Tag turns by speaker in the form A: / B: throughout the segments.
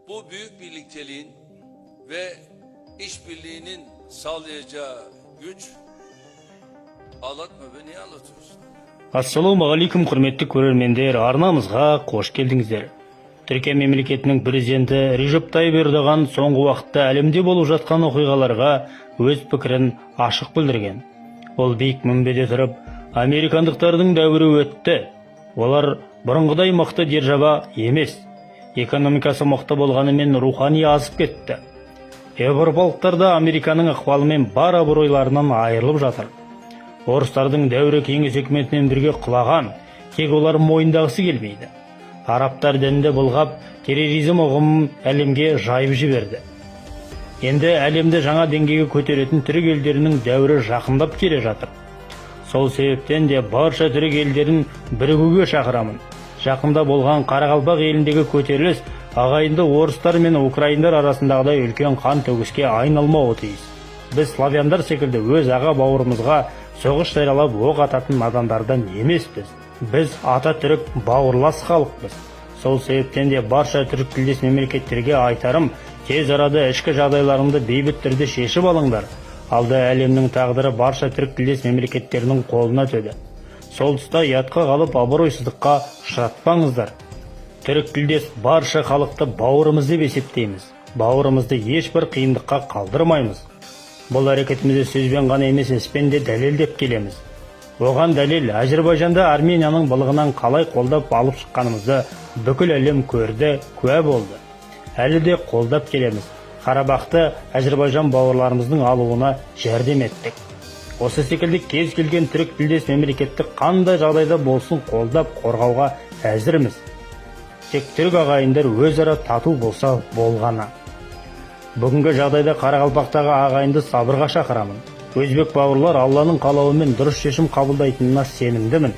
A: Bu büyük birlikteliğin ve işbirliğinin sağlayacağı güç, ağlatma beni, ağlatıyorsun.
B: Ассалаумағалейкум, құрметті көрермендер, арнамызға қош келдіңіздер. Түркия мемлекетінің президенті Режеп Тайып Ердоған соңғы уақытта әлемде болып жатқан оқиғаларға өз пікірін ашық білдірген. Ол биік мінбеде тұрып, американдықтардың дәуірі өтті. Олар бұрынғыдай мықты держава емес. Экономикасы мықты болғанымен рухани азып кетті. Еуропалықтар да Американың ықпалымен бар абыройларынан айырылып жатыр. Орыстардың дәуірі кеңес үкіметінен бірге құлаған, тек олар мойындағысы келмейді. Арабтар дінді бұлғап, терроризм ұғымын әлемге жайып жіберді. Енді әлемді жаңа деңгейге көтеретін түрік елдерінің дәуірі жақындап келе жатыр. Сол себептен де барша түрік елдерін бірігуге шақырамын. Жақында болған Қарақалпақ еліндегі көтеріліс ағайынды орыстар мен украиндар арасындағыдай үлкен қан төгіске айналмауы тиіс. Біз славяндар секілді өз аға бауырымызға соғыс жариялап оқ ататын надандардан емеспіз. Біз ата түрік бауырлас халықпыз. Сол себептен де барша түрік тілдес мемлекеттерге айтарым, тез арада ішкі жағдайларыңды бейбіт түрде шешіп алыңдар. Алда әлемнің тағдыры барша түрік тілдес мемлекеттерінің қолына төді. Сол тұста ұятқа қалып абыройсыздыққа ұшыратпаңыздар. Түрік тілдес барша халықты бауырымыз деп есептейміз. Бауырымызды ешбір қиындыққа қалдырмаймыз. Бұл әрекетімізді сөзбен ғана емес, іспен де дәлелдеп келеміз. Оған дәлел Әзербайжанда Арменияның былығынан қалай қолдап алып шыққанымызды бүкіл әлем көрді, куә болды. Әлі де қолдап келеміз. Қарабақты Әзербайжан бауырларымыздың алуына жәрдем еттік. Осы секілді кез келген түрік тілдес мемлекетті қандай жағдайда болсын қолдап қорғауға әзірміз. Тек түрік ағайындар өзара тату болса болғаны. Бүгінгі жағдайда Қарақалпақтағы ағайынды сабырға шақырамын. Өзбек бауырлар Алланың қалауымен дұрыс шешім қабылдайтынына сенімдімін.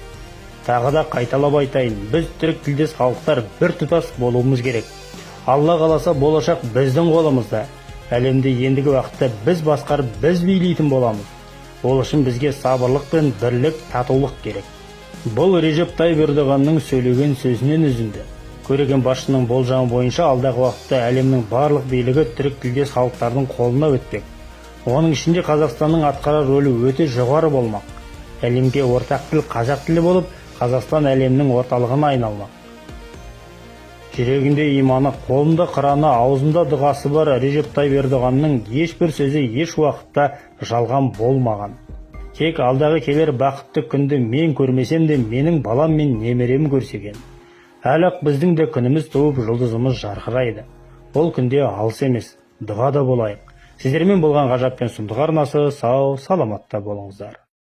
B: Тағы да қайталап айтайын, біз түрік тілдес халықтар бір тұтас болуымыз керек. Алла қаласа болашақ біздің қолымызда. Әлемде ендігі уақытта біз басқарып, біз билейтін боламыз. Ол үшін бізге сабырлық пен бірлік, татулық керек. Бұл Режеп Тайып Ердоғанның сөйлеген сөзінен үзінді. Көреген басшының болжамы бойынша алдағы уақытта әлемнің барлық билігі түрік тілдес халықтардың қолына өтпек. Оның ішінде Қазақстанның атқарар рөлі өте жоғары болмақ. Әлемге ортақ тіл қазақ тілі болып, Қазақстан әлемнің орталығына айналмақ. Жүрегінде иманы, қолында Құраны, аузында дұғасы бар Режеп Тайып Ердоғанның ешбір сөзі еш уақытта жалған болмаған. Тек алдағы келер бақытты күнді мен көрмесем де менің балам мен немерем көрсеген. Әлі біздің де күніміз туып, жұлдызымыз жарқырайды. Ол күнде алыс емес, дұғада болайық. Сіздермен болған ғажап пен сұмдық арнасы сау, саламатта болыңыздар.